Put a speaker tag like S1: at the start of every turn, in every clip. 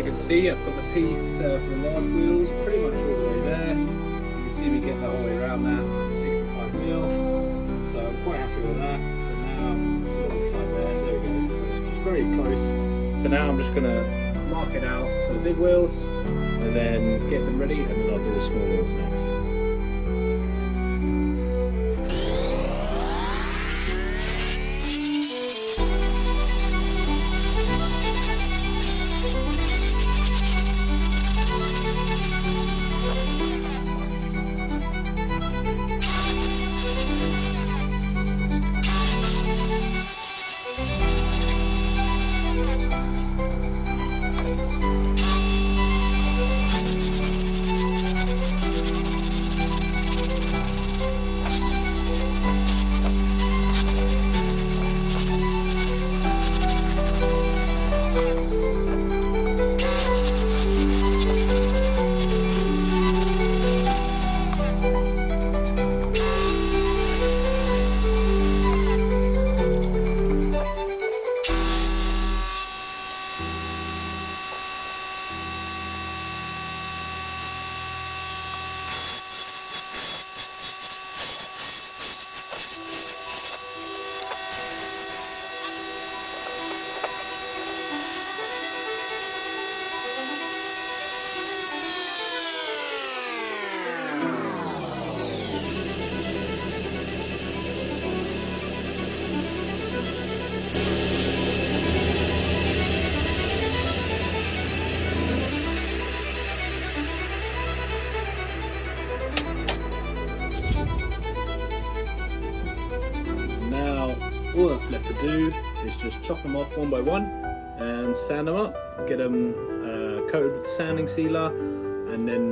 S1: you can see, I've got the piece for the large wheels pretty much all the way there. You can see me get that all the way around that, 65mm. So I'm quite happy with that. So now it's a little tight there. There we go. So just very close. So now I'm just going to mark it out for the big wheels and then get them ready, and then I'll do the small wheels next. All that's left to do is just chop them off one by one and sand them up, get them coated with the sanding sealer, and then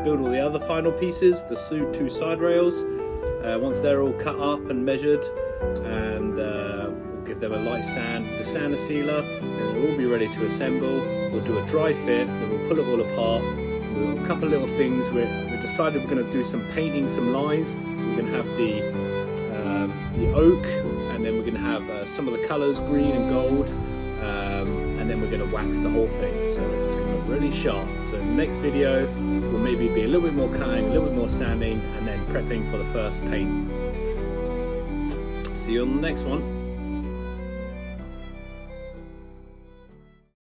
S1: build all the other final pieces, the two side rails. Once they're all cut up and measured, and we'll give them a light sand with the sander sealer, and they'll all be ready to assemble. We'll do a dry fit, then we'll pull it all apart. We'll a couple of little things. We decided we're going to do some painting, some lines. So we're going to have the oak, and then we're going to have some of the colours, green and gold, and then we're going to wax the whole thing, so it's going to look really sharp. So the next video will maybe be a little bit more cutting, a little bit more sanding, and then prepping for the first paint. See you on the next one.